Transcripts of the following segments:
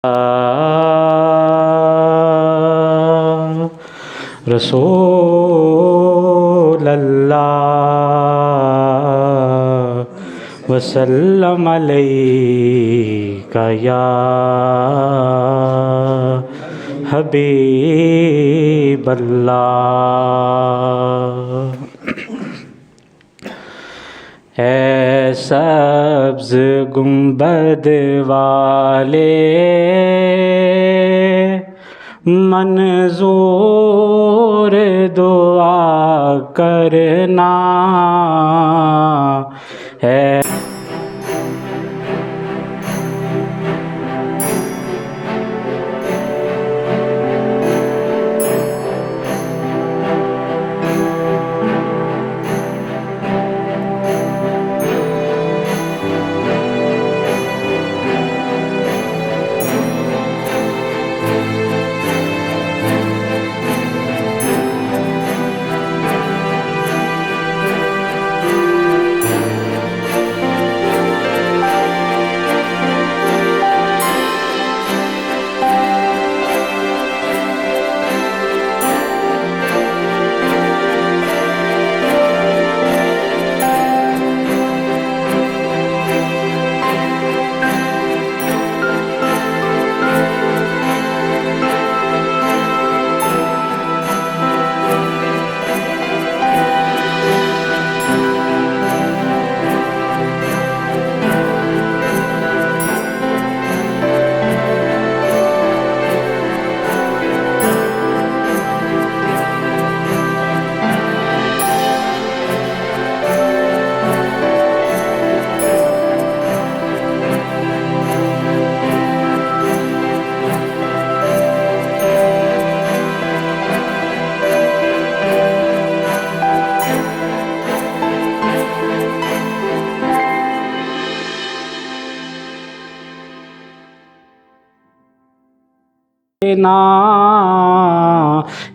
رسول اللہ وسلم علیک یا حبیب اللہ۔ اے سبز گنبد والے منظور دعا کرنا ہے۔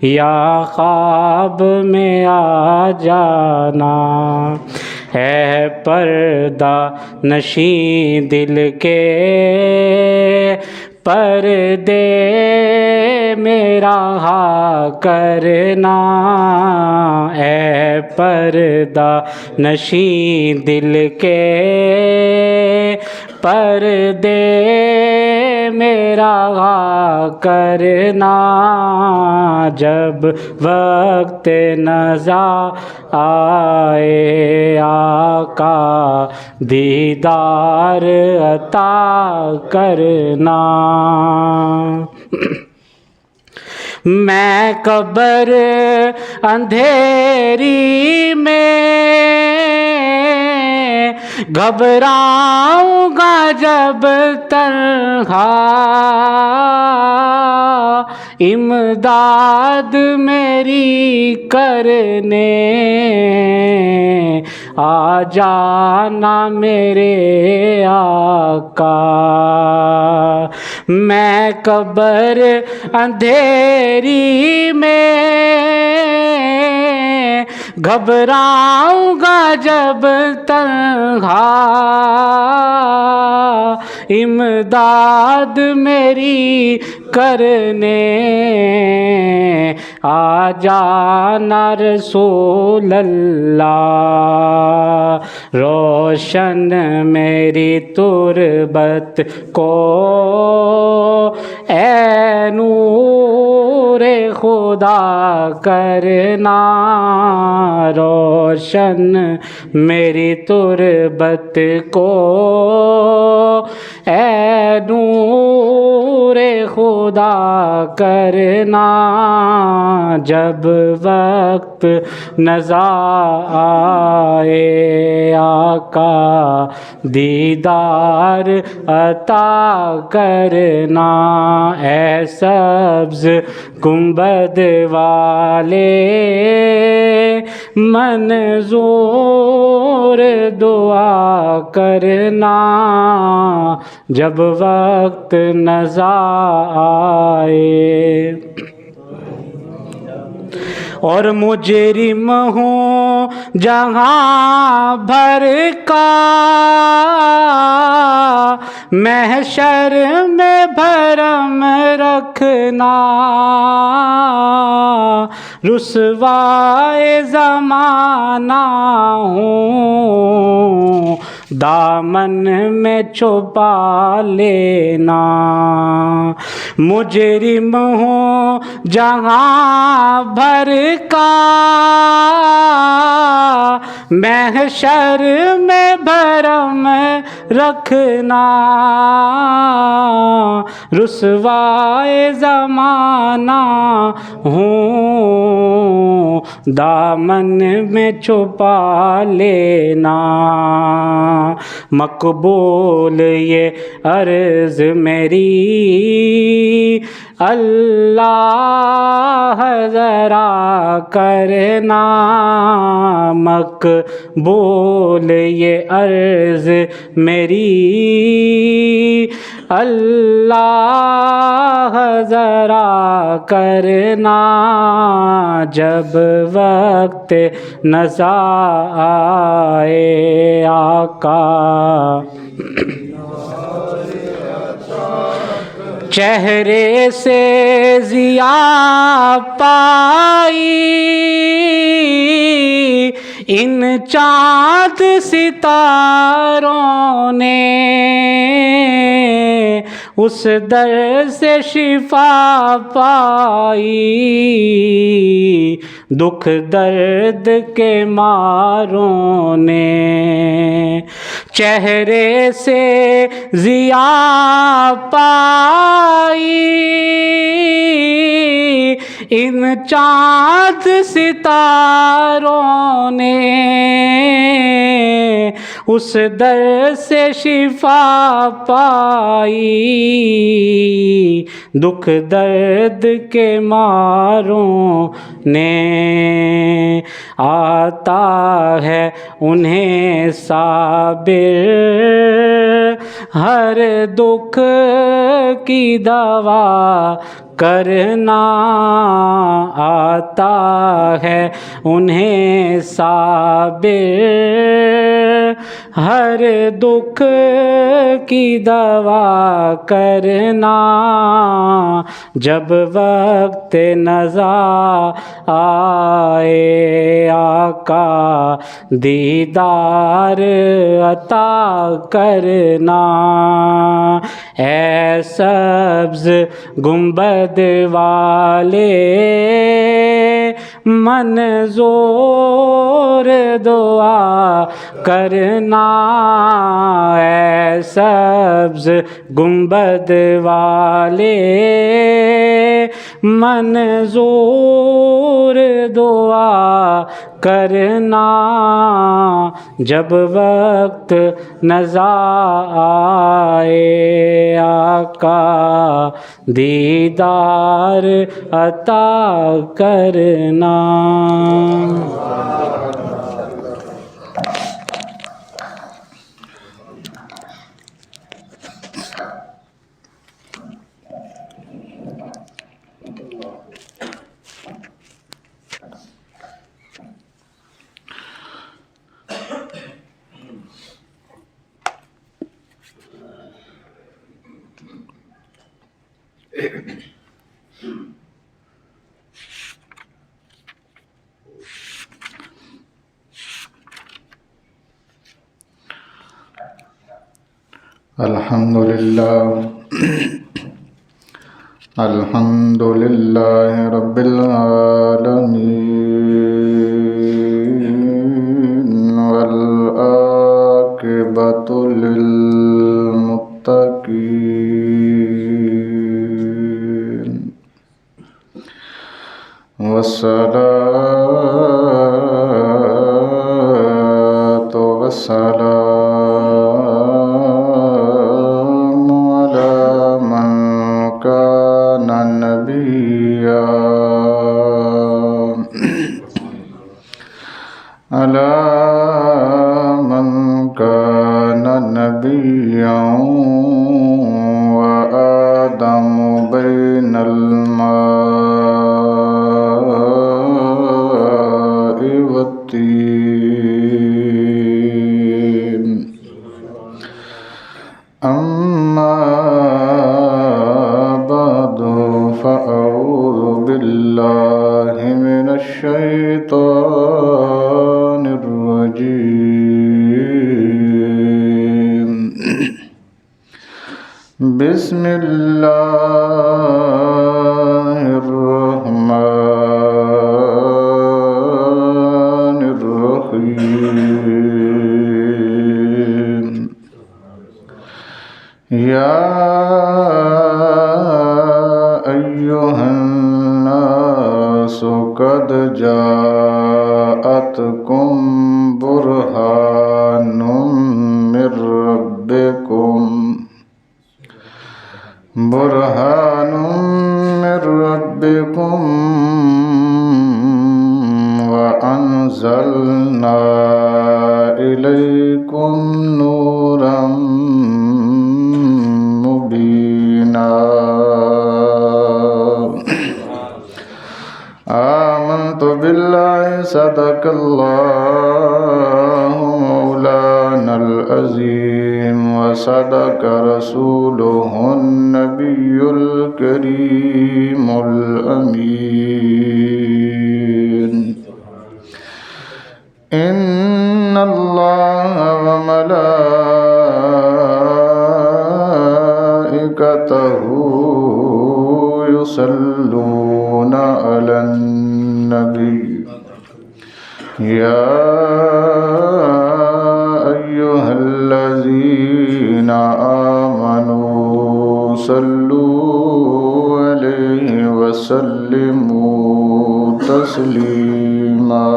یا خواب میں آ جانا، ہے پردہ نشیں دل کے پردے میں رہا کرنا، اے پردہ نشیں دل کے پردے میں رہا کرنا، جب وقت نزا آئے آقا دیدار عطا کرنا۔ میں قبر اندھیری میں گھبراؤں گا جب تنہا، امداد میری کرنے آ جانا میرے آقا۔ میں قبر اندھیری میں گھبراؤں گا جب تنہا، امداد میری کرنے آ جانا رسول اللہ۔ روشن میری تربت کو اے نور خدا کرنا، روشن میری تربت کو اے نور خدا کرنا، جب وقت نزا آئے آقا دیدار عطا کرنا، اے سبز گنبد والے منظور دعا کرنا، جب وقت نزا آئے اور مجرم ہوں جہاں بھر کا، محشر میں بھرا رکھنا رسوائے زمانہ ہوں دامن میں چھپا لینا مجرم ہوں جہاں بھر کا محشر میں بھرم رکھنا رسوائے زمانہ ہوں دامن میں چھپا لینا مقبول یہ عرض میری اللہ ذرا کرنا مقبول یہ عرض میری اللہ ذرا کرنا جب وقت نزا آئے آقا چہرے سے ضیاء پائی ان چاند ستاروں نے اس در سے شفا پائی دکھ درد کے ماروں نے چہرے سے ضیاء پائی ان چاند ستاروں نے اس در سے شفا پائی دکھ درد کے ماروں نے آتا ہے انہیں صابر ہر دکھ کی دوا کرنا آتا ہے انہیں صابر ہر دکھ کی دوا کرنا جب وقت نزا آئے آقا دیدار عطا کرنا اے سبز گنبد والے منظور دعا کرنا اے سبز گنبد والے منظور دعا کرنا جب وقت نزا آئے آقا دیدار عطا کرنا الحمد لله رب العالمين والعاقبة للمتقين والصلاة والسلام على من كان نبيا على من كان نبيا وآدم بين الماء والطين بسم الله الرحمن الرحيم يا أيها الناس قد جاءتكم برهان من ربكم وأنزلنا إليكم نورا مبينا آمنت بالله صدق الله مولانا العظيم وصدق رسوله النبي الكريم الأمين إن الله وملائكته يصلون على النبي يا أيها الذين آمنوا صلوا عليه وسلموا تسليما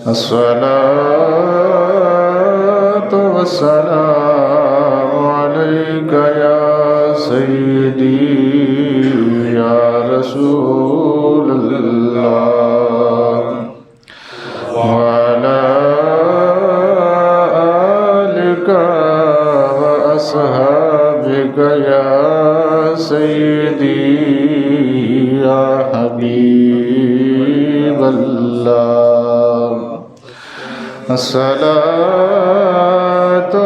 الصلاة والسلام عليك يا سيدي يا رسول الله وعلى آلك وأصحابك يا سيدي يا حبيب الله الصلاة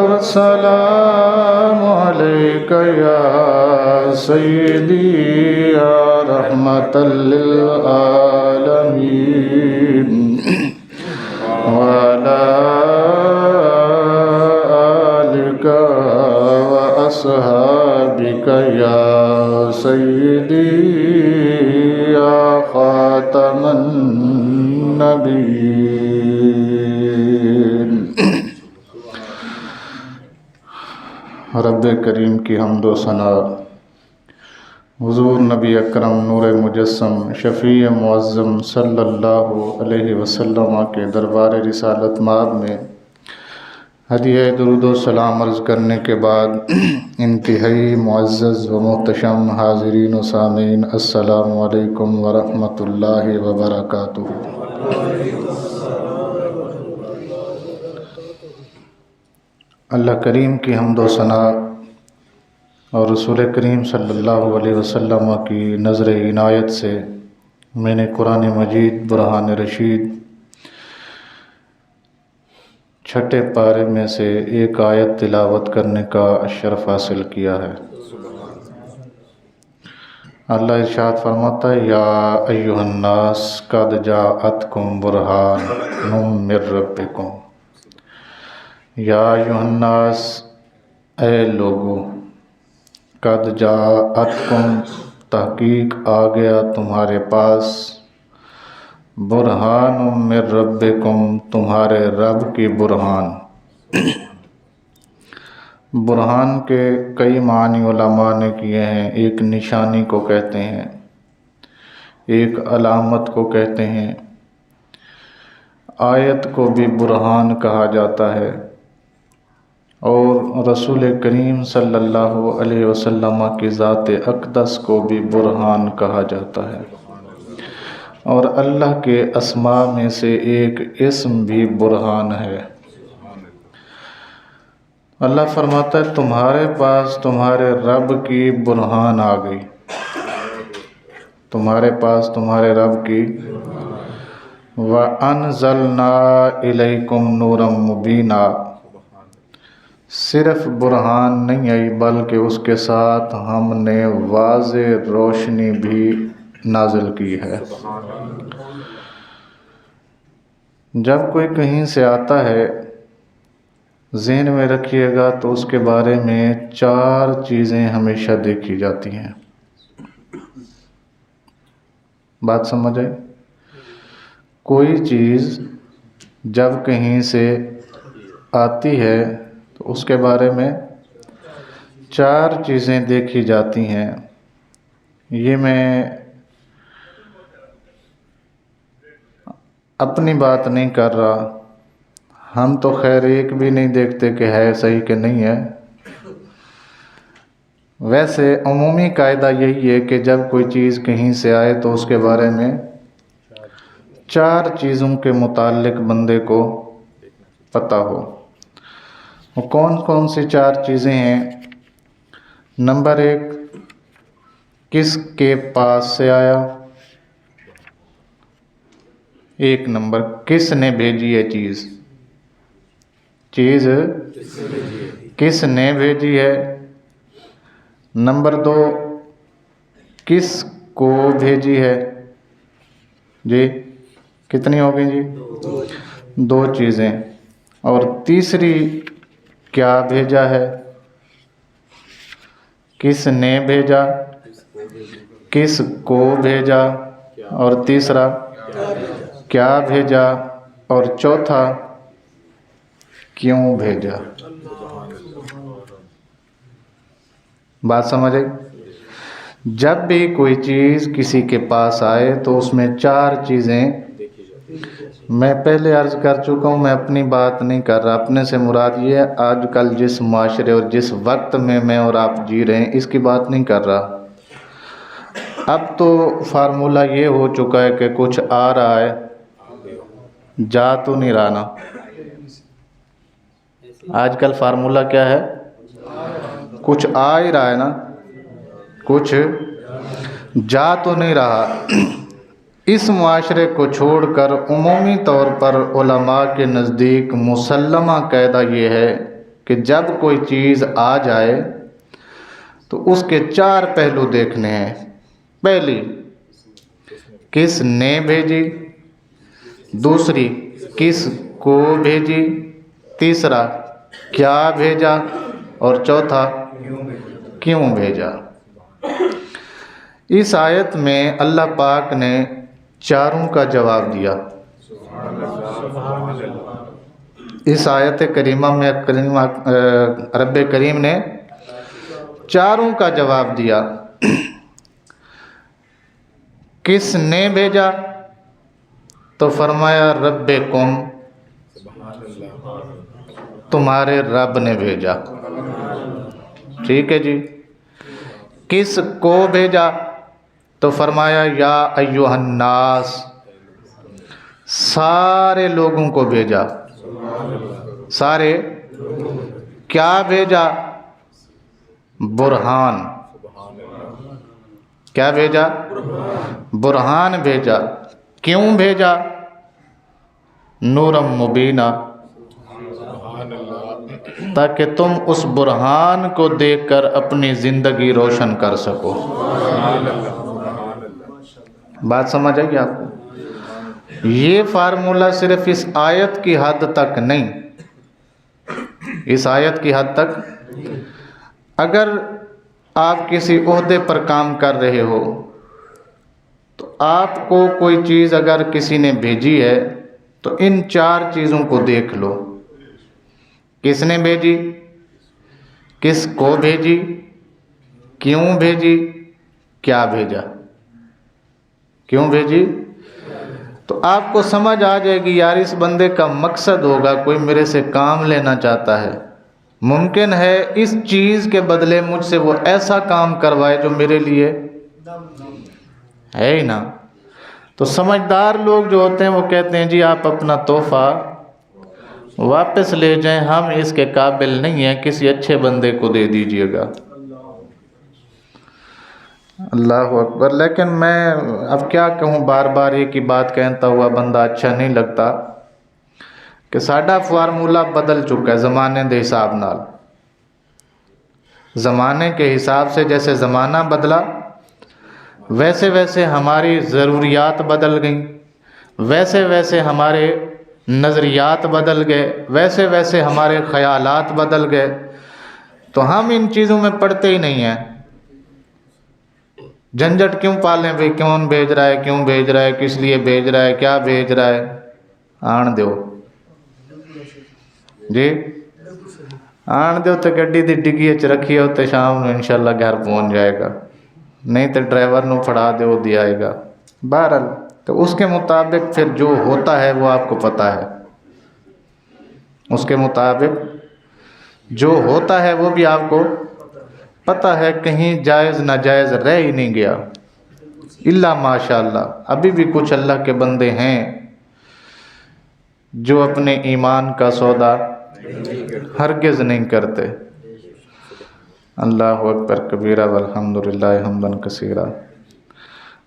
والسلام عليك يا سيدي يا رحمة للعالمين وعلى آلك وأصحابك يا سيدي يا خاتم النبيين رب کریم کی حمد و ثنا حضور نبی اکرم نور مجسم شفیع معظم صلی اللہ علیہ وسلم کے دربار رسالت مآب میں ہدیہ درود و سلام عرض کرنے کے بعد انتہائی معزز و محتشم حاضرین و سامعین السلام علیکم ورحمۃ اللہ وبرکاتہ۔ اللہ کریم کی حمد و ثنا اور رسول کریم صلی اللہ علیہ وسلم کی نظر عنایت سے میں نے قرآن مجید برہان رشید چھٹے پارے میں سے ایک آیت تلاوت کرنے کا شرف حاصل کیا ہے۔ اللہ ارشاد فرماتا ہے یا ایھا الناس قد جاءتکم برہان من ربکم، یا ایھا الناس اے لوگو، قد جاءتکم تحقیق آ گیا تمہارے پاس، برہان من ربکم تمہارے رب کی برہان۔ برہان کے کئی معنی علماء نے کیے ہیں۔ ایک نشانی کو کہتے ہیں، ایک علامت کو کہتے ہیں، آیت کو بھی برہان کہا جاتا ہے، اور رسول کریم صلی اللہ علیہ وسلم کی ذات اقدس کو بھی برہان کہا جاتا ہے، اور اللہ کے اسماء میں سے ایک اسم بھی برہان ہے۔ اللہ فرماتا ہے تمہارے پاس تمہارے رب کی برہان آ گئی، تمہارے پاس تمہارے رب کی۔ وَأَنزَلْنَا إِلَيْكُمْ نُورًا مُبِينًا، صرف برہان نہیں آئی بلکہ اس کے ساتھ ہم نے واضح روشنی بھی نازل کی ہے۔ جب کوئی کہیں سے آتا ہے ذہن میں رکھیے گا تو اس کے بارے میں 4 چیزیں ہمیشہ دیکھی جاتی ہیں۔ بات سمجھ آئی؟ کوئی چیز جب کہیں سے آتی ہے تو اس کے بارے میں 4 چیزیں دیکھی جاتی ہیں۔ یہ میں اپنی بات نہیں کر رہا، ہم تو خیر ایک بھی نہیں دیکھتے کہ ہے صحیح کہ نہیں ہے۔ ویسے عمومی قاعدہ یہی ہے کہ جب کوئی چیز کہیں سے آئے تو اس کے بارے میں 4 چیزوں کے متعلق بندے کو پتہ ہو۔ وہ کون کون سی 4 چیزیں ہیں؟ نمبر 1، کس کے پاس سے آیا؟ 1 نمبر، کس نے بھیجی ہے چیز کس نے بھیجی ہے۔ نمبر 2، کس کو بھیجی ہے؟ جی کتنی ہو گئی جی؟ 2 چیزیں۔ اور تیسری، کیا بھیجا ہے؟ کس نے بھیجا، کس کو بھیجا، اور تیسرا کیا بھیجا، اور چوتھا کیوں بھیجا۔ بات سمجھ آئی؟ جب بھی کوئی چیز کسی کے پاس آئے تو اس میں 4 چیزیں، میں پہلے عرض کر چکا ہوں، میں اپنی بات نہیں کر رہا، اپنے سے مراد یہ ہے آج کل جس معاشرے اور جس وقت میں اور آپ جی رہے ہیں اس کی بات نہیں کر رہا۔ اب تو فارمولہ یہ ہو چکا ہے کہ کچھ آ رہا ہے، جا تو نہیں رہا نا۔ آج کل فارمولہ کیا ہے؟ کچھ آ ہی رہا ہے نا، کچھ جا تو نہیں رہا۔ اس معاشرے کو چھوڑ کر عمومی طور پر علماء کے نزدیک مسلمہ قاعدہ یہ ہے کہ جب کوئی چیز آ جائے تو اس کے 4 پہلو دیکھنے ہیں۔ پہلی، کس نے بھیجی، دوسری کس کو بھیجی، تیسرا کیا بھیجا، اور چوتھا کیوں بھیجا۔ اس آیت میں اللہ پاک نے 4 کا جواب دیا۔ اس آیت کریمہ میں رب کریم نے 4 کا جواب دیا۔ کس نے بھیجا تو فرمایا ربکم، تمہارے رب نے بھیجا، ٹھیک ہے جی۔ کس کو بھیجا تو فرمایا یا ایھا الناس، سارے لوگوں کو بھیجا، سارے۔ کیا بھیجا؟ برہان۔ کیا بھیجا؟ برہان بھیجا۔ کیوں بھیجا؟ نورم مبینہ، تاکہ تم اس برہان کو دیکھ کر اپنی زندگی روشن کر سکو۔ بات سمجھ آئی آپ کو؟ یہ فارمولہ صرف اس آیت کی حد تک نہیں، اس آیت کی حد تک، اگر آپ کسی عہدے پر کام کر رہے ہو تو آپ کو کوئی چیز اگر کسی نے بھیجی ہے تو ان 4 چیزوں کو دیکھ لو۔ کس نے بھیجی، کس کو بھیجی، کیوں بھیجی، کیا بھیجا۔ کیوں بھیجی؟ تو آپ کو سمجھ آ جائے گی یار اس بندے کا مقصد ہوگا کوئی میرے سے کام لینا چاہتا ہے، ممکن ہے اس چیز کے بدلے مجھ سے وہ ایسا کام کروائے جو میرے لیے ہے ہی نا۔ تو سمجھدار لوگ جو ہوتے ہیں وہ کہتے ہیں جی آپ اپنا تحفہ واپس لے جائیں، ہم اس کے قابل نہیں ہیں، کسی اچھے بندے کو دے دیجئے گا۔ اللہ اکبر۔ لیکن میں اب کیا کہوں، بار بار ایک ہی بات کہتا ہوا بندہ اچھا نہیں لگتا کہ ساڈا فارمولہ بدل چکا ہے زمانے دے حساب نال۔ زمانے کے حساب سے جیسے زمانہ بدلا ویسے ویسے ہماری ضروریات بدل گئیں، ویسے ویسے ہمارے نظریات بدل گئے، ویسے ویسے ہمارے خیالات بدل گئے، تو ہم ان چیزوں میں پڑتے ہی نہیں ہیں۔ جھنجھٹ کیوں پالیں بھائی، کون بھیج رہا ہے، کیوں بھیج رہا ہے، کس لیے بھیج رہا ہے، کیا بھیج رہا ہے، آن دیو جی، آن دیو تو گڈی دی ڈگی چ رکھی ہو تو شام میں انشاءاللہ گھر پہنچ جائے گا، نہیں تو ڈرائیور نو پھڑا دیو دے آئے گا۔ بہرحال تو اس کے مطابق پھر جو ہوتا ہے وہ آپ کو پتہ ہے، اس کے مطابق جو ہوتا ہے وہ بھی آپ کو پتہ ہے، کہیں جائز ناجائز رہ ہی نہیں گیا الا ماشاءاللہ۔ ابھی بھی کچھ اللہ کے بندے ہیں جو اپنے ایمان کا سودا ہرگز نہیں کرتے۔ اللہ اکبر کبیرہ والحمدللہ حمدًا کثیرا۔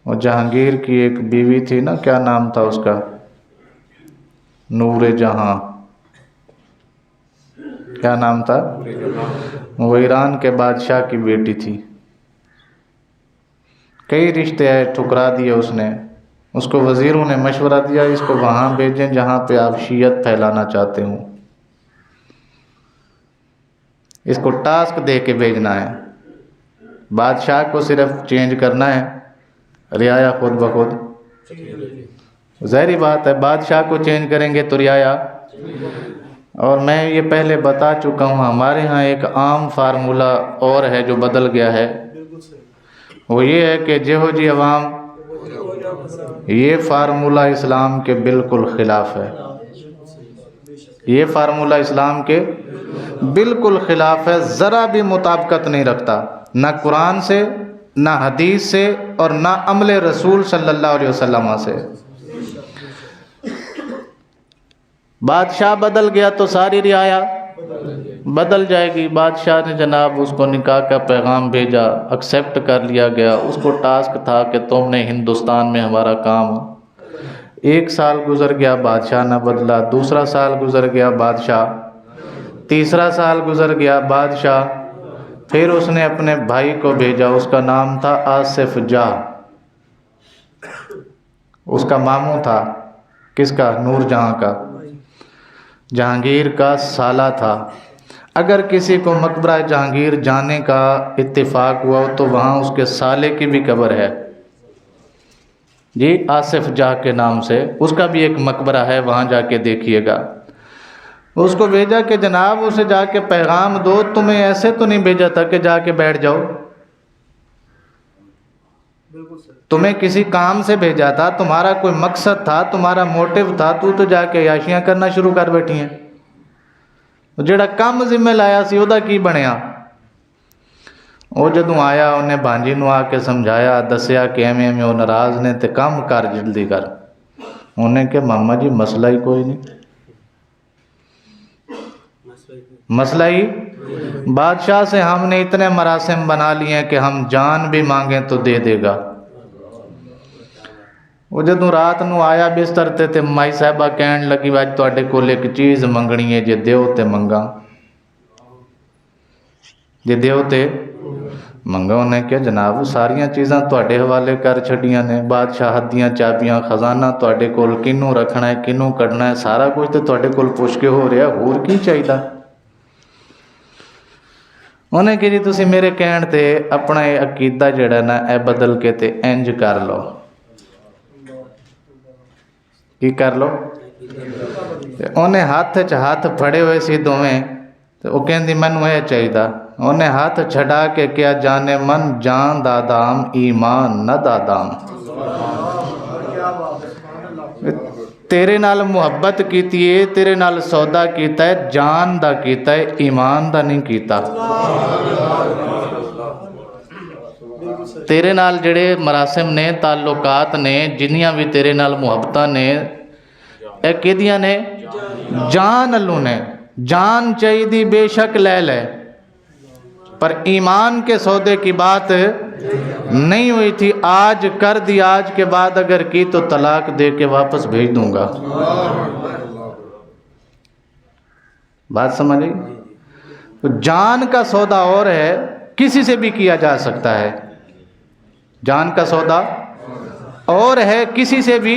اور جہانگیر کی ایک بیوی تھی نا، کیا نام تھا اس کا، نور جہاں، کیا نام تھا، وہ ایران کے بادشاہ کی بیٹی تھی، کئی رشتے آئے ٹھکرا دیے اس نے، اس کو وزیروں نے مشورہ دیا اس کو وہاں بھیجیں جہاں پہ آپ شیعت پھیلانا چاہتے ہوں، اس کو ٹاسک دے کے بھیجنا ہے، بادشاہ کو صرف چینج کرنا ہے، رعایا خود بخود، ظاہری بات ہے بادشاہ کو چینج کریں گے تو رعایا۔ اور میں یہ پہلے بتا چکا ہوں، ہمارے ہاں ایک عام فارمولہ اور ہے جو بدل گیا ہے، وہ یہ ہے کہ جہو جی عوام، یہ فارمولہ اسلام کے بالکل خلاف ہے، یہ فارمولہ اسلام کے بالکل خلاف ہے، ذرا بھی مطابقت نہیں رکھتا، نہ قرآن سے، نہ حدیث سے، اور نہ عمل رسول صلی اللہ علیہ وسلم سے۔ بادشاہ بدل گیا تو ساری رعایا بدل جائے گی۔ بادشاہ نے جناب اس کو نکاح کا پیغام بھیجا، ایکسیپٹ کر لیا گیا، اس کو ٹاسک تھا کہ تم نے ہندوستان میں ہمارا کام، ایک سال گزر گیا بادشاہ نہ بدلا، دوسرا سال گزر گیا بادشاہ، تیسرا سال گزر گیا بادشاہ، پھر اس نے اپنے بھائی کو بھیجا، اس کا نام تھا آصف جاہ، اس کا ماموں تھا، کس کا، نور جہاں کا، جہانگیر کا سالہ تھا۔ اگر کسی کو مقبرہ جہانگیر جانے کا اتفاق ہوا تو وہاں اس کے سالے کی بھی قبر ہے جی، آصف جاہ کے نام سے، اس کا بھی ایک مقبرہ ہے، وہاں جا کے دیکھیے گا۔ اس کو بھیجا کہ جناب اسے جا کے پیغام دو، تمہیں ایسے تو نہیں بھیجا تھا کہ جا کے بیٹھ جاؤ، تمہیں کسی کام سے بھیجا تھا، تمہارا کوئی مقصد تھا، تمہارا موٹیو تھا، تو جا کے عیاشیاں کرنا شروع کر بیٹھی ہیں، جڑا کام ذمہ لایا سی ਉਹਦਾ ਕੀ ਬਣਿਆ؟ ਉਹ ਜਦੋਂ ਆਇਆ ਉਹਨੇ ਭਾਂਜੀ ਨੂੰ ਆ ਕੇ ਸਮਝਾਇਆ, ਦੱਸਿਆ ਕਿ ਐਵੇਂ ਐਵੇਂ ਉਹ ਨਾਰਾਜ਼ ਨੇ ਤੇ ਕੰਮ ਕਰ ਜਲਦੀ ਕਰ। ਉਹਨੇ ਕਿਹਾ ਮਾਮਾ ਜੀ ਮਸਲਾ ਹੀ ਕੋਈ ਨਹੀਂ, مسئلہ ہی بادشاہ سے ہم نے اتنے مراسم بنا لیے ہیں کہ ہم جان بھی مانگیں تو دے دے گا۔ وہ جدوں رات نو آیا بستر تے مائی صاحبہ کہن لگی اج تواڈے کول ایک چیز منگنی ہے، جے دیو تے منگا، جے دیو تے منگا۔ انہیں کہا جناب ساریاں چیزاں تواڈے حوالے کر چھڈیاں نے، بادشاہت دیاں چابیاں، خزانہ تواڈے کول، کنوں رکھنا ہے کنوں کڈنا ہے، سارا کچھ تے تواڈے کول پوچھ کے ہو رہا، ہور کی چاہیدا؟ انہیں کہ جی تسی میرے کہن تے اپنا عقیدہ جڑا نا اے بدل کے تے انج کر لو، کی کر لو؟ انہیں ہاتھ ہاتھ پھڑے ہوئے سی دوویں، تے وہ کہندی مینوں اے چاہیدا۔ انہیں ہاتھ چھڑا کے کیا جانے من جان دادام ایمان نہ دادام، تیرے نال محبت کیتی ہے، تیرے نال سودا کیتا ہے، جان دا کیتا ہے، ایمان دا نہیں کیتا۔ تیرے نال جڑے مراسم نے، تعلقات نے، جنیاں بھی تیرے نال محبتاں نے، اے کدیاں نے؟ جان اللہ نے۔ جان چاہیے دی بے شک لے لے، پر ایمان کے سودے کی بات نہیں ہوئی تھی۔ آج کر دی، آج کے بعد اگر کی تو طلاق دے کے واپس بھیج دوں گا۔ بات سمجھیں؟ جان کا سودا اور ہے، کسی سے بھی کیا جا سکتا ہے، جان کا سودا اور ہے، کسی سے بھی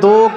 2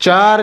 4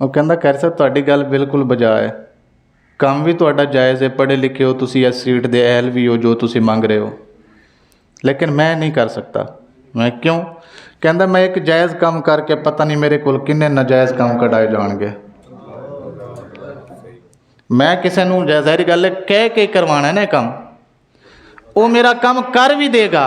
ਉਹ ਕਹਿੰਦਾ ਕਰ ਸਾਹਿਬ ਤੁਹਾਡੀ ਗੱਲ ਬਿਲਕੁਲ ਬਜਾ ਹੈ, ਕੰਮ ਵੀ ਤੁਹਾਡਾ ਜਾਇਜ਼ ਹੈ, ਪੜ੍ਹੇ ਲਿਖੇ ਹੋ ਤੁਸੀਂ, ਇਸ ਸੀਟ ਦੇ ਅਹਿਲ ਵੀ ਹੋ ਜੋ ਤੁਸੀਂ ਮੰਗ ਰਹੇ ਹੋ, ਲੇਕਿਨ ਮੈਂ ਨਹੀਂ ਕਰ ਸਕਦਾ। ਮੈਂ ਕਿਉਂ? ਕਹਿੰਦਾ ਮੈਂ ਇੱਕ ਜਾਇਜ਼ ਕੰਮ ਕਰਕੇ ਪਤਾ ਨਹੀਂ ਮੇਰੇ ਕੋਲ ਕਿੰਨੇ ਨਾਜਾਇਜ਼ ਕੰਮ ਕਢਾਏ ਜਾਣਗੇ। ਮੈਂ ਕਿਸੇ ਨੂੰ ਜ਼ਾਹਿਰ ਗੱਲ ਹੈ ਕਹਿ ਕੇ ਕਰਵਾਉਣਾ ਨਾ ਕੰਮ, ਉਹ ਮੇਰਾ ਕੰਮ ਕਰ ਵੀ ਦੇਗਾ,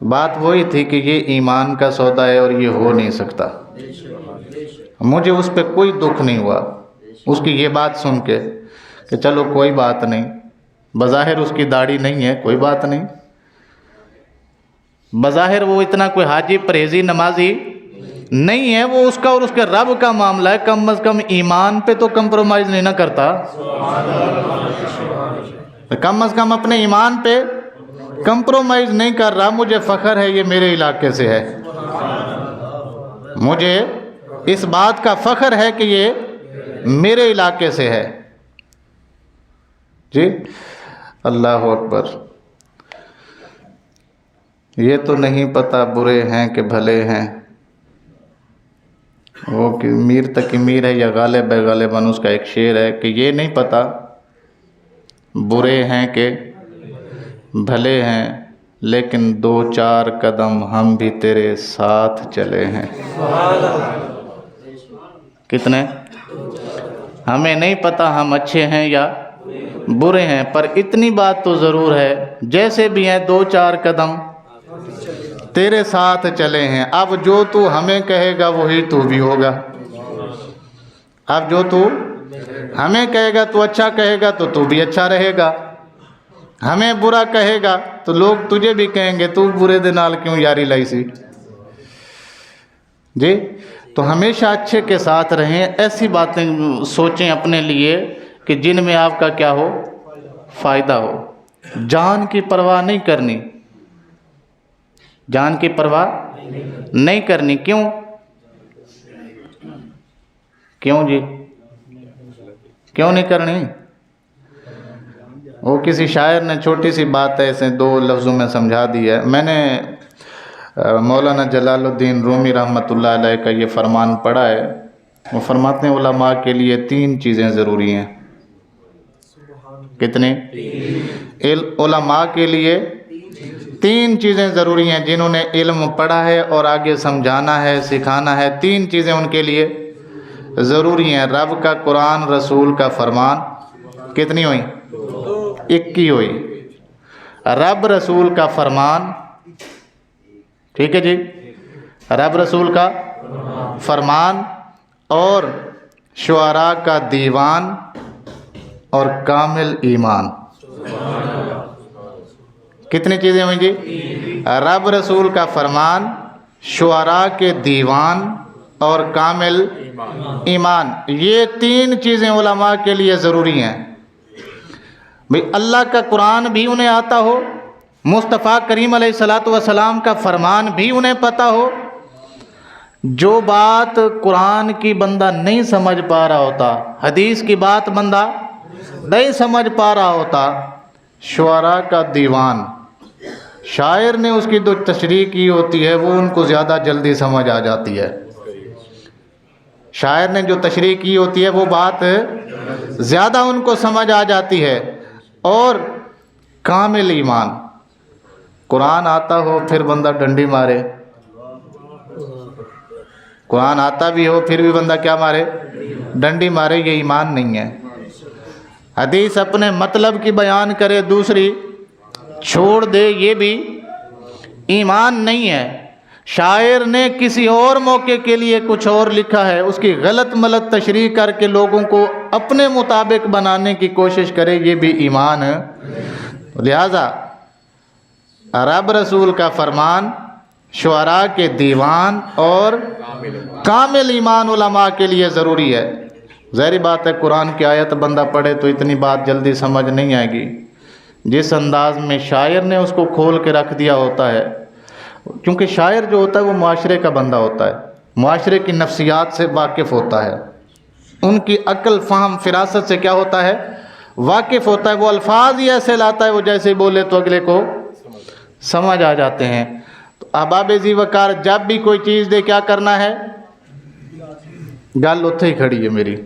بات وہی تھی کہ یہ ایمان کا سودا ہے اور یہ ہو نہیں سکتا. مجھے اس پہ کوئی دکھ نہیں ہوا اس کی یہ بات سن کے کہ چلو کوئی بات نہیں، بظاہر اس کی داڑھی نہیں ہے، کوئی بات نہیں، بظاہر وہ اتنا کوئی حاجی پرہیزی نمازی نہیں ہے، وہ اس کا اور اس کے رب کا معاملہ ہے، کم از کم ایمان پہ تو کمپرومائز نہیں نہ کرتا، کم از کم اپنے ایمان پہ کمپرومائز نہیں کر رہا. مجھے فخر ہے یہ میرے علاقے سے ہے، مجھے اس بات کا فخر ہے کہ یہ میرے علاقے سے ہے. جی اللہ اکبر. یہ تو نہیں پتہ برے ہیں کہ بھلے ہیں، وہ کہ میر تک میر ہے یا غالب ہے غالباً اس کا ایک شعر ہے کہ یہ نہیں پتہ برے ہیں کہ بھلے ہیں، لیکن 2-4 قدم ہم بھی تیرے ساتھ چلے ہیں. کتنے؟ ہمیں نہیں پتہ ہم اچھے ہیں یا برے ہیں، پر اتنی بات تو ضرور ہے جیسے بھی ہیں 2-4 قدم تیرے ساتھ چلے ہیں. اب جو تو ہمیں کہے گا وہی تو بھی ہوگا. اب جو تو ہمیں کہے گا تو اچھا کہے گا تو بھی اچھا رہے گا، ہمیں برا کہے گا تو لوگ تجھے بھی کہیں گے تو برے دے نال کیوں یاری لائی سی. جی تو ہمیشہ اچھے کے ساتھ رہیں، ایسی باتیں سوچیں اپنے لیے کہ جن میں آپ کا کیا ہو، فائدہ ہو. جان کی پرواہ نہیں کرنی، جان کی پرواہ نہیں کرنی. کیوں جی کیوں نہیں کرنی؟ وہ کسی شاعر نے چھوٹی سی بات ہے اسے 2 لفظوں میں سمجھا دی ہے. میں نے مولانا جلال الدین رومی رحمۃ اللہ علیہ کا یہ فرمان پڑھا ہے. وہ فرماتے ہیں علماء کے لیے 3 چیزیں ضروری ہیں. کتنی؟ علماء کے لیے 3 چیزیں ضروری ہیں. جنہوں نے علم پڑھا ہے اور آگے سمجھانا ہے سکھانا ہے، 3 چیزیں ان کے لیے ضروری ہیں. رب کا قرآن، رسول کا فرمان. کتنی ہوئی؟ 21 ہوئی. رب رسول کا فرمان، ٹھیک ہے جی، رب رسول کا فرمان اور شعراء کا دیوان اور کامل ایمان. کتنی چیزیں ہوئیں جی؟ رب رسول کا فرمان، شعراء کے دیوان اور کامل ایمان. یہ 3 چیزیں علماء کے لیے ضروری ہیں. بھئی اللہ کا قرآن بھی انہیں آتا ہو، مصطفیٰ کریم علیہ السلام کا فرمان بھی انہیں پتہ ہو. جو بات قرآن کی بندہ نہیں سمجھ پا رہا ہوتا، حدیث کی بات بندہ نہیں سمجھ پا رہا ہوتا، شعراء کا دیوان، شاعر نے اس کی جو تشریح کی ہوتی ہے وہ ان کو زیادہ جلدی سمجھ آ جاتی ہے. شاعر نے جو تشریح کی ہوتی ہے وہ بات زیادہ ان کو سمجھ آ جاتی ہے. اور کامل ایمان، قرآن آتا ہو پھر بندہ ڈنڈی مارے، قرآن آتا بھی ہو پھر بھی بندہ کیا مارے؟ ڈنڈی مارے. یہ ایمان نہیں ہے. حدیث اپنے مطلب کی بیان کرے دوسری چھوڑ دے، یہ بھی ایمان نہیں ہے. شاعر نے کسی اور موقع کے لیے کچھ اور لکھا ہے، اس کی غلط ملت تشریح کر کے لوگوں کو اپنے مطابق بنانے کی کوشش کرے، یہ بھی ایمان ہے. لہذا رب رسول کا فرمان، شعراء کے دیوان اور کامل ایمان علماء کے لیے ضروری ہے. ظاہری بات ہے قرآن کی آیت بندہ پڑھے تو اتنی بات جلدی سمجھ نہیں آئے گی. جس انداز میں شاعر نے اس کو کھول کے رکھ دیا ہوتا ہے، کیونکہ شاعر جو ہوتا ہے وہ معاشرے کا بندہ ہوتا ہے، معاشرے کی نفسیات سے واقف ہوتا ہے، ان کی عقل فہم فراست سے کیا ہوتا ہے؟ واقف ہوتا ہے. وہ الفاظ ہی ایسے لاتا ہے وہ جیسے بولے تو اگلے کو سمجھ آ جاتے ہیں. تو احباب ذی وقار جب بھی کوئی چیز دے کیا کرنا ہے؟ گل اتھے ہی کھڑی ہے میری.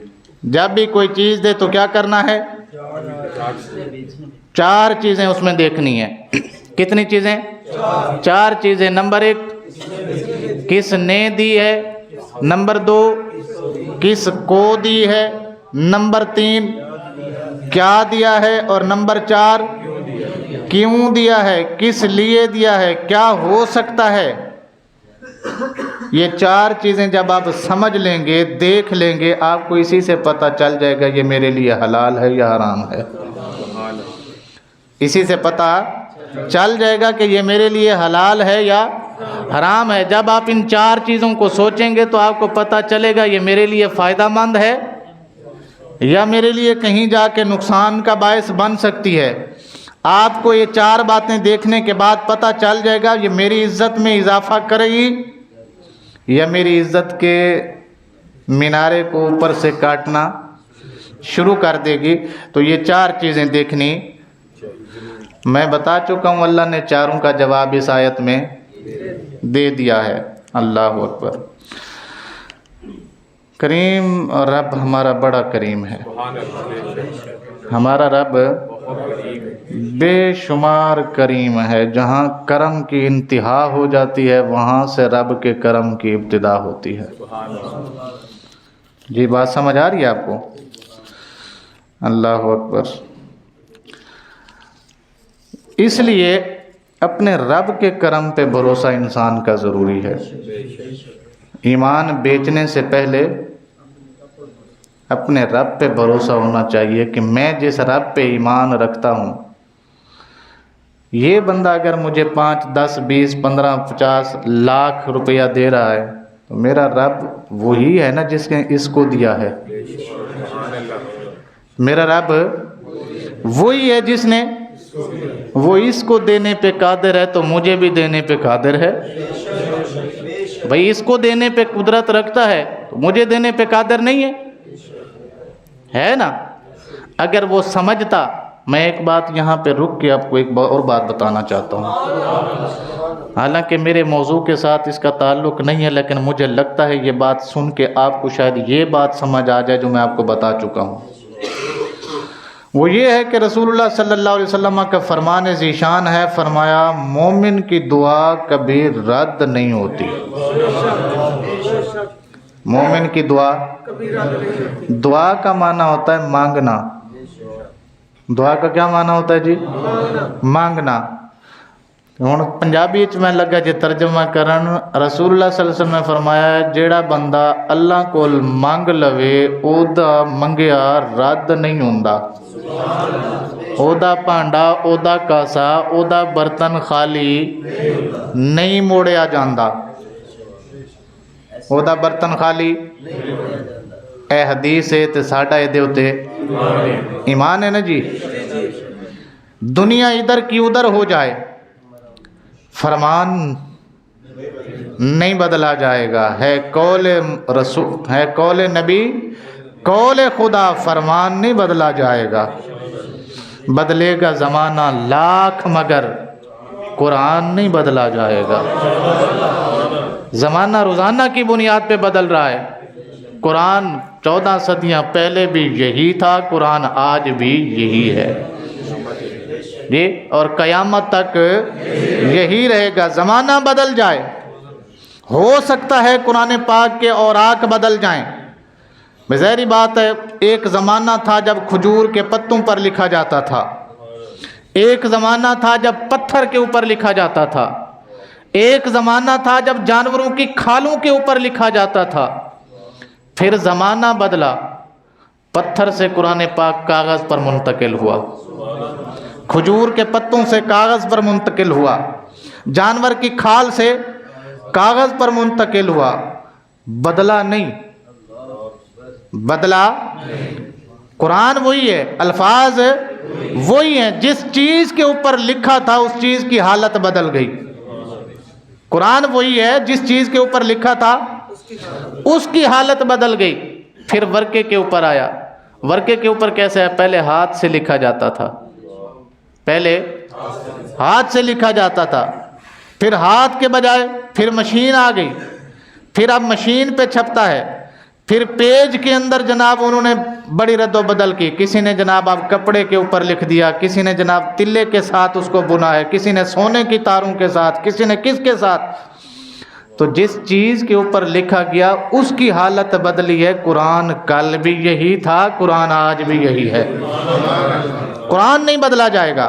جب بھی کوئی چیز دے تو کیا کرنا ہے؟ 4 چیزیں اس میں دیکھنی ہیں. کتنی چیزیں؟ 4 چیزیں. نمبر 1 کس نے دی ہے، نمبر 2 کس کو دی ہے، نمبر 3 کیا دیا ہے، اور نمبر 4 کیوں دیا ہے، کس لیے دیا ہے، کیا ہو سکتا ہے، یہ چار چیزیں جب آپ سمجھ لیں گے، دیکھ لیں گے، آپ کو اسی سے پتہ چل جائے گا یہ میرے لیے حلال ہے یا حرام ہے۔ اسی سے پتہ چل جائے گا کہ یہ میرے لیے حلال ہے یا حرام ہے۔ جب آپ ان چار چیزوں کو سوچیں گے تو آپ کو پتہ چلے گا یہ میرے لیے فائدہ مند ہے یا میرے لیے کہیں جا کے نقصان کا باعث بن سکتی ہے۔ آپ کو یہ چار باتیں دیکھنے کے بعد پتہ چل جائے گا یہ میری عزت میں اضافہ کرے گی یا میری عزت کے مینارے کو اوپر سے کاٹنا شروع کر دے گی۔ تو یہ چار چیزیں دیکھنی میں بتا چکا ہوں، اللہ نے چاروں کا جواب اس آیت میں دے دیا ہے۔ اللہ اکبر۔ کریم رب ہمارا بڑا کریم ہے، ہمارا رب بے شمار کریم ہے۔ جہاں کرم کی انتہا ہو جاتی ہے وہاں سے رب کے کرم کی ابتدا ہوتی ہے۔ جی بات سمجھ آ رہی ہے آپ کو؟ اللہ اکبر۔ اس لیے اپنے رب کے کرم پہ بھروسہ انسان کا ضروری ہے۔ ایمان بیچنے سے پہلے اپنے رب پہ بھروسہ ہونا چاہیے کہ میں جس رب پہ ایمان رکھتا ہوں، یہ بندہ اگر مجھے 5 10 20 15 50 لاکھ روپیہ دے رہا ہے تو میرا رب وہی ہے نا جس نے اس کو دیا ہے۔ میرا رب وہی ہے جس نے وہ اس کو دینے پہ قادر ہے تو مجھے بھی دینے پہ قادر ہے۔ بھئی اس کو دینے پہ قدرت رکھتا ہے تو مجھے دینے پہ قادر نہیں ہے نا؟ اگر وہ سمجھتا، میں ایک بات یہاں پہ رک کے آپ کو ایک اور بات بتانا چاہتا ہوں، حالانکہ میرے موضوع کے ساتھ اس کا تعلق نہیں ہے، لیکن مجھے لگتا ہے یہ بات سن کے آپ کو شاید یہ بات سمجھ آ جائے جو میں آپ کو بتا چکا ہوں۔ وہ یہ ہے کہ رسول اللہ صلی اللہ علیہ وسلم کا فرمان ذیشان ہے، فرمایا مومن کی دعا کبھی رد نہیں ہوتی۔ مومن کی دعا کا معنی ہوتا ہے مانگنا۔ دعا کا کیا معنی ہوتا ہے جی؟ مانگنا۔ ہن پنجابی وچ میں لگا جے ترجمہ کرن، رسول اللہ صلی اللہ علیہ وسلم نے فرمایا جیڑا بندہ اللہ کول مانگ لوے او دا منگیا رد نہیں ہوندا۔ او دا پانڈا، او دا کاسا، او دا برتن خالی نہیں موڑیا جاندا۔ او دا برتن خالی اے حدیث ہے تے ساڈا اے دے اوتے ایمان ہے نا جی۔ دنیا ادھر کی ادھر ہو جائے، فرمان نہیں بدلا جائے گا۔ ہے قول رسول، ہے قول نبی، قول خدا، فرمان نہیں بدلا جائے گا۔ بدلے گا زمانہ لاکھ مگر قرآن نہیں بدلا جائے گا۔ زمانہ روزانہ کی بنیاد پہ بدل رہا ہے۔ قرآن 14 صدیاں پہلے بھی یہی تھا، قرآن آج بھی یہی ہے جی، اور قیامت تک یہی رہے گا۔ زمانہ بدل جائے، ہو سکتا ہے قرآن پاک کے اوراق بدل جائیں۔ ظاہری بات ہے، ایک زمانہ تھا جب کھجور کے پتوں پر لکھا جاتا تھا، ایک زمانہ تھا جب پتھر کے اوپر لکھا جاتا تھا، ایک زمانہ تھا جب جانوروں کی کھالوں کے اوپر لکھا جاتا تھا۔ پھر زمانہ بدلا، پتھر سے قرآن پاک کاغذ پر منتقل ہوا، کھجور کے پتوں سے کاغذ پر منتقل ہوا، جانور کی کھال سے کاغذ پر منتقل ہوا۔ بدلا نہیں، بدلا قرآن وہی ہے، الفاظ وہی ہیں۔ جس چیز کے اوپر لکھا تھا اس چیز کی حالت بدل گئی۔ قرآن وہی ہے، جس چیز کے اوپر لکھا تھا اس کی حالت بدل گئی۔ پھر ورقے کے اوپر آیا۔ ورقے کے اوپر کیسے ہے؟ پہلے ہاتھ سے لکھا جاتا تھا، پہلے ہاتھ سے لکھا جاتا تھا، پھر ہاتھ کے بجائے پھر مشین آ گئی، پھر اب مشین پہ چھپتا ہے، پھر پیج کے اندر جناب انہوں نے بڑی رد و بدل کی۔ کسی نے جناب اب کپڑے کے اوپر لکھ دیا، کسی نے جناب تلے کے ساتھ اس کو بنا ہے، کسی نے سونے کی تاروں کے ساتھ، کسی نے کس کے ساتھ۔ تو جس چیز کے اوپر لکھا گیا اس کی حالت بدلی ہے۔ قرآن کل بھی یہی تھا، قرآن آج بھی یہی ہے، قرآن نہیں بدلا جائے گا۔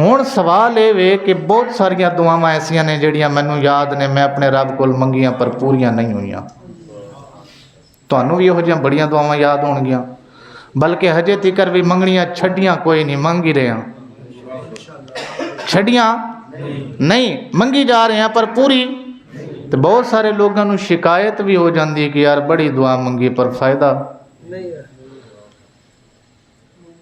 ਹੁਣ ਸਵਾਲ ਇਹ ਵੇ ਕਿ ਬਹੁਤ ਸਾਰੀਆਂ ਦੁਆਵਾਂ ਐਸੀਆਂ ਨੇ ਜਿਹੜੀਆਂ ਮੈਨੂੰ ਯਾਦ ਨੇ, ਮੈਂ ਆਪਣੇ ਰੱਬ ਕੋਲ ਮੰਗੀਆਂ ਪਰ ਪੂਰੀਆਂ ਨਹੀਂ ਹੋਈਆਂ। ਤੁਹਾਨੂੰ ਵੀ ਇਹੋ ਜਿਹੀਆਂ ਬੜੀਆਂ ਦੁਆਵਾਂ ਯਾਦ ਹੋਣਗੀਆਂ, ਬਲਕਿ ਹਜੇ ਤੀਕਰ ਵੀ ਮੰਗਣੀਆਂ ਛੱਡੀਆਂ ਕੋਈ ਨਹੀਂ, ਮੰਗ ਹੀ ਰਹੇ ਹਾਂ, ਛੱਡੀਆਂ ਨਹੀਂ, ਮੰਗੀ ਜਾ ਰਹੇ ਹਾਂ ਪਰ ਪੂਰੀ। ਤੇ ਬਹੁਤ ਸਾਰੇ ਲੋਕਾਂ ਨੂੰ ਸ਼ਿਕਾਇਤ ਵੀ ਹੋ ਜਾਂਦੀ ਹੈ ਕਿ ਯਾਰ ਬੜੀ ਦੁਆ ਮੰਗੀ ਪਰ ਫਾਇਦਾ ਨਹੀਂ ਹੈ।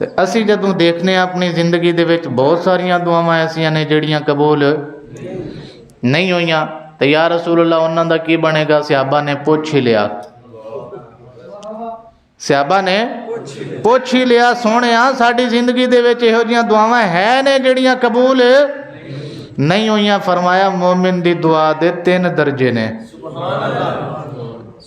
ਤੇ ਅਸੀਂ ਜਦੋਂ ਦੇਖਨੇ ਆ ਆਪਣੀ ਜ਼ਿੰਦਗੀ ਦੇ ਵਿੱਚ ਬਹੁਤ ਸਾਰੀਆਂ ਦੁਆਵਾਂ ਐਸੀਆਂ ਨੇ ਜਿਹੜੀਆਂ ਕਬੂਲ ਨਹੀਂ ਹੋਈਆਂ। ਤੇ ਯਾ ਰਸੂਲullah ਉਹਨਾਂ ਦਾ ਕੀ ਬਣੇਗਾ? ਸਹਾਬਾ ਨੇ ਪੁੱਛ ਹੀ ਲਿਆ, ਸਹਾਬਾ ਨੇ ਪੁੱਛ ਹੀ ਲਿਆ, ਸੋਹਣਿਆ ਸਾਡੀ ਜ਼ਿੰਦਗੀ ਦੇ ਵਿੱਚ ਇਹੋ ਜਿਹੀਆਂ ਦੁਆਵਾਂ ਹੈ ਨੇ ਜਿਹੜੀਆਂ ਕਬੂਲ ਨਹੀਂ ਹੋਈਆਂ। ਫਰਮਾਇਆ ਮੋਮਿਨ ਦੀ ਦੁਆ ਦੇ 3 ਦਰਜੇ ਨੇ।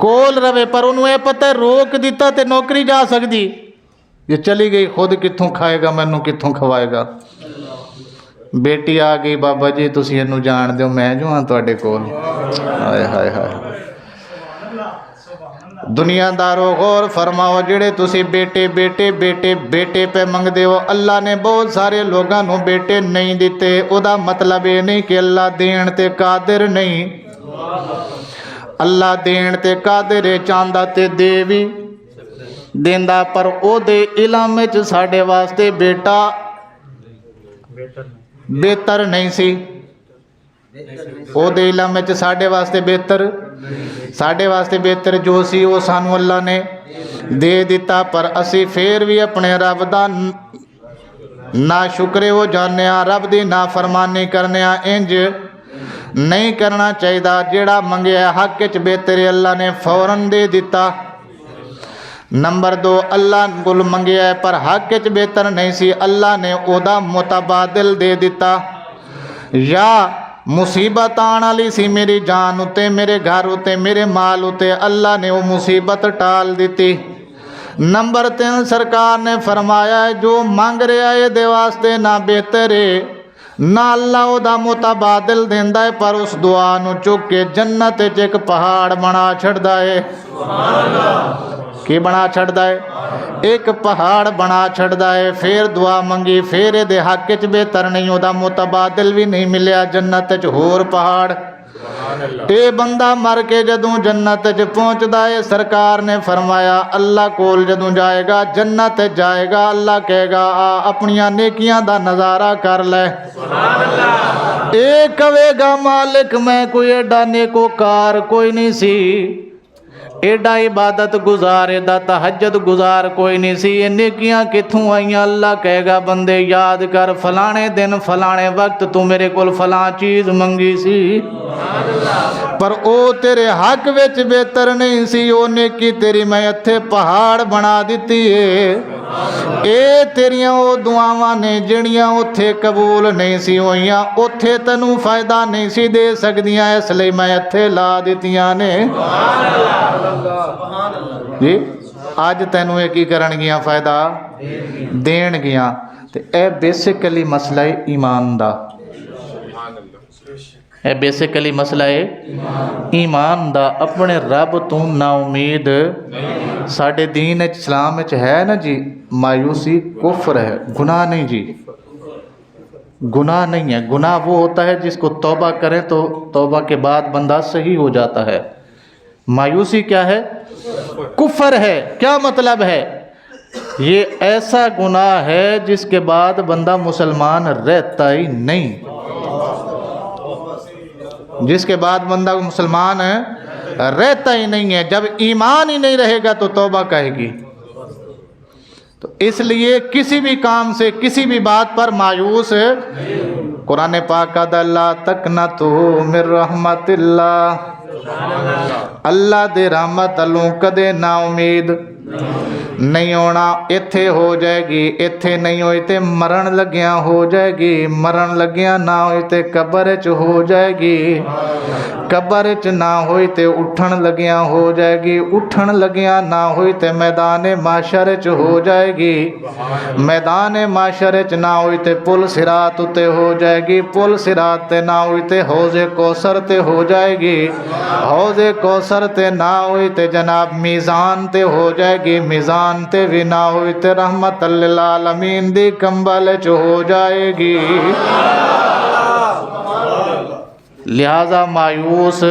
ਕੋਲ ਰਵੇ, ਪਰ ਉਹਨੂੰ ਇਹ ਪਤਾ ਰੋਕ ਦਿੱਤਾ ਤੇ ਨੌਕਰੀ ਜਾ ਸਕਦੀ, ਜੇ ਚਲੀ ਗਈ ਖੁਦ ਕਿੱਥੋਂ ਖਾਏਗਾ, ਮੈਨੂੰ ਕਿੱਥੋਂ ਖਵਾਏਗਾ। ਬੇਟੀ ਆ ਗਈ, ਬਾਬਾ ਜੀ ਤੁਸੀਂ ਇਹਨੂੰ ਜਾਣਦੇ ਹੋ, ਮੈਂ ਜੋ ਹਾਂ ਤੁਹਾਡੇ ਕੋਲ। ਹਾਏ ਹਾਏ ਹਾਏ। ਦੁਨੀਆਦਾਰੋ ਗੌਰ ਫਰਮਾਓ, ਜਿਹੜੇ ਤੁਸੀਂ ਬੇਟੇ ਬੇਟੇ ਬੇਟੇ ਬੇਟੇ ਪੇ ਮੰਗਦੇ ਹੋ, ਅੱਲਾ ਨੇ ਬਹੁਤ ਸਾਰੇ ਲੋਕਾਂ ਨੂੰ ਬੇਟੇ ਨਹੀਂ ਦਿੱਤੇ। ਉਹਦਾ ਮਤਲਬ ਇਹ ਨਹੀਂ ਕਿ ਅੱਲਾ ਦੇਣ ਤੇ ਕਾਦਰ ਨਹੀਂ, ਅੱਲਾ ਦੇਣ ਤੇ ਕਾਦਰ ਹੈ, ਚਾਹੁੰਦਾ ਤੇ ਦੇ ਵੀ ਦਿੰਦਾ, ਪਰ ਉਹਦੇ ਇਲਮ ਵਿੱਚ ਸਾਡੇ ਵਾਸਤੇ ਬੇਟਾ ਬਿਹਤਰ ਨਹੀਂ ਸੀ। ਉਹਦੇ ਇਲਮ ਵਿੱਚ ਸਾਡੇ ਵਾਸਤੇ ਬਿਹਤਰ ਜੋ ਸੀ ਉਹ ਸਾਨੂੰ ਅੱਲਾ ਨੇ ਦੇ ਦਿੱਤਾ, ਪਰ ਅਸੀਂ ਫੇਰ ਵੀ ਆਪਣੇ ਰੱਬ ਦਾ ਨਾ ਸ਼ੁਕਰੇ ਹੋ ਜਾਂਦੇ ਹਾਂ, ਰੱਬ ਦੀ ਨਾਫਰਮਾਨੀ ਕਰਨੇ ਆ। ਇੰਜ ਨਹੀਂ ਕਰਨਾ ਚਾਹੀਦਾ। ਜਿਹੜਾ ਮੰਗਿਆ ਹੱਕ 'ਚ ਬਿਹਤਰ ਅੱਲਾ ਨੇ ਫੌਰਨ ਦੇ ਦਿੱਤਾ। ਨੰਬਰ 2, ਅੱਲਾ ਕੋਲ ਮੰਗਿਆ ਪਰ ਹੱਕ 'ਚ ਬਿਹਤਰ ਨਹੀਂ ਸੀ, ਅੱਲਾ ਨੇ ਉਹਦਾ ਮੁਤਬਾਦਿਲ ਦੇ ਦਿੱਤਾ। ਜਾਂ ਮੁਸੀਬਤ ਆਉਣ ਵਾਲੀ ਸੀ ਮੇਰੀ ਜਾਨ ਉਤੇ, ਮੇਰੇ ਘਰ ਉਤੇ, ਮੇਰੇ ਮਾਲ ਉਤੇ, ਅੱਲਾ ਨੇ ਉਹ ਮੁਸੀਬਤ ਟਾਲ ਦਿੱਤੀ। ਨੰਬਰ 3, ਸਰਕਾਰ ਨੇ ਫਰਮਾਇਆ ਜੋ ਮੰਗ ਰਿਹਾ ਇਹਦੇ ਵਾਸਤੇ ਨਾ ਬਿਹਤਰ ਹੈ, ਨਾ ਅੱਲਾ ਉਹਦਾ ਮੁਤਬਾਦਿਲ ਦਿੰਦਾ ਹੈ, ਪਰ ਉਸ ਦੁਆ ਨੂੰ ਚੁੱਕ ਕੇ ਜੰਨਤ 'ਚ ਇੱਕ ਪਹਾੜ ਬਣਾ ਛੱਡਦਾ ਹੈ। ਕੀ ਬਣਾ ਛੱਡਦਾ ਹੈ? ਇੱਕ ਪਹਾੜ ਬਣਾ ਛੱਡਦਾ ਹੈ। ਫਿਰ ਦੁਆ ਮੰਗੀ, ਫਿਰ ਇਹਦੇ ਹੱਕ 'ਚ ਬਿਹਤਰ ਨਹੀਂ, ਉਹਦਾ ਮੁਤਬਾਦਿਲ ਵੀ ਨਹੀਂ ਮਿਲਿਆ, ਜੰਨਤ 'ਚ ਹੋਰ ਪਹਾੜ। ਇਹ ਬੰਦਾ ਮਰ ਕੇ ਜਦੋਂ ਜੰਨਤ 'ਚ ਪਹੁੰਚਦਾ ਹੈ, ਸਰਕਾਰ ਨੇ ਫਰਮਾਇਆ ਅੱਲਾ ਕੋਲ ਜਦੋਂ ਜਾਏਗਾ, ਜੰਨਤ 'ਚ ਜਾਏਗਾ, ਅੱਲਾ ਕਹੇਗਾ ਆ ਆਪਣੀਆਂ ਨੇਕੀਆਂ ਦਾ ਨਜ਼ਾਰਾ ਕਰ ਲੈ। ਇਹ ਕਹੇਗਾ ਮਾਲਿਕ ਮੈਂ ਕੋਈ ਐਡਾ ਨੇਕੋਕਾਰ ਕੋਈ ਨਹੀਂ ਸੀ, ایڈا عبادت گزار ایڈا تہجد گزار کوئی نہیں سی، یہ نیکیاں کتھوں آئیاں؟ اللہ کہے گا بندے یاد کر فلانے دن فلانے وقت تو میرے کول فلاں چیز منگی سی، پر او تیرے حق وچ بہتر نہیں سی، او نیکی تیری میں اتھے پہاڑ بنا دیتی ہے۔ اے تیریاں او دعاواں نے جڑیاں اتھے قبول نہیں سی ہوئیاں، اتھے تنوں فائدہ نہیں سی دے سکدیاں، اس لئے میں اتھے لا دیتیاں نے۔ جی آج تینوں یہ کی کرن گیاں؟ فائدہ دین گیاں۔ تے اے بیسیکلی مسئلہ ایمان دا، اے بیسیکلی مسئلہ ایمان دا، اپنے رب تو نا امید۔ ساڑھے دین اسلام ہے نا جی، مایوسی کفر ہے، گناہ نہیں جی، گناہ نہیں ہے۔ گناہ وہ ہوتا ہے جس کو توبہ کرے تو توبہ کے بعد بندہ صحیح ہو جاتا ہے۔ مایوسی کیا ہے؟ کفر ہے۔ کیا مطلب ہے؟ یہ ایسا گناہ ہے جس کے بعد بندہ مسلمان رہتا ہی نہیں، جس کے بعد بندہ مسلمان رہتا ہی نہیں ہے۔ جب ایمان ہی نہیں رہے گا تو توبہ کہے گی۔ تو اس لیے کسی بھی کام سے کسی بھی بات پر مایوس، قرآن پاک کا لا تقنطوا من رحمت اللہ، اللہ دے رحمت اللہ کدے نا امید نہیں ہونا۔ اتھے ہو جائے گی، اتھے نہیں ہوئی تے مرن لگیاں ہو جائے گی، مرن لگیاں نہ ہوئی تے قبر چ ہو جائے گی، قبر چ نہ ہوئی تے اٹھن لگیاں ہو جائے گی، اٹھن لگیاں نہ ہوئی تے میدان معاشر چ ہو جائے گی، میدان معاشر چ نہ ہوئی تے پل صراط تے ہو جائے گی، پل صراط تے نہ ہوئی تے حوض کوثر تے ہو جائے گی، حوض کوثر تے نہ ہوئی تے جناب میزان تے ہو جائے گی، میزان تے بھی نہ ہوئی تے رحمت للعالمین دی کمبل چ ہو جائے گی۔ لہذا مایوس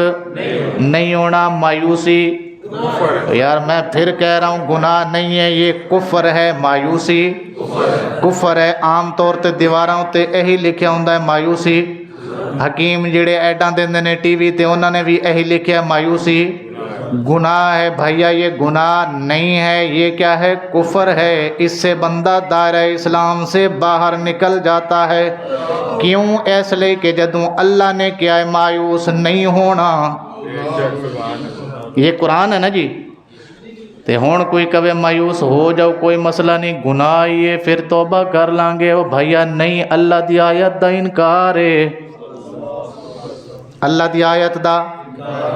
نہیں ہونا۔ مایوسی یار میں پھر کہہ رہا ہوں گناہ نہیں ہے، یہ کفر ہے۔ مایوسی کفر ہے۔ عام طور تے دیواراں تے یہی لکھیا ہوندا ہے مایوسی۔ حکیم جڑے ایڈاں دیندے نے ٹی وی تے انہوں نے بھی یہی لکھیا مایوسی گناہ ہے۔ بھائیا یہ گناہ نہیں ہے، یہ کیا ہے؟ کفر ہے۔ اس سے بندہ دائرہ اسلام سے باہر نکل جاتا ہے۔ کیوں؟ اس لئے کہ جدوں اللہ نے کیا ہے مایوس نہیں ہونا۔ یہ قرآن ہے نا جی۔ تے ہون کوئی کبھی مایوس ہو جاؤ کوئی مسئلہ نہیں، گناہ یہ پھر توبہ کر لیں گے۔ وہ بھائیا نہیں، اللہ دی آیت دا انکار ہے، اللہ دی آیت دا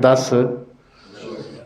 10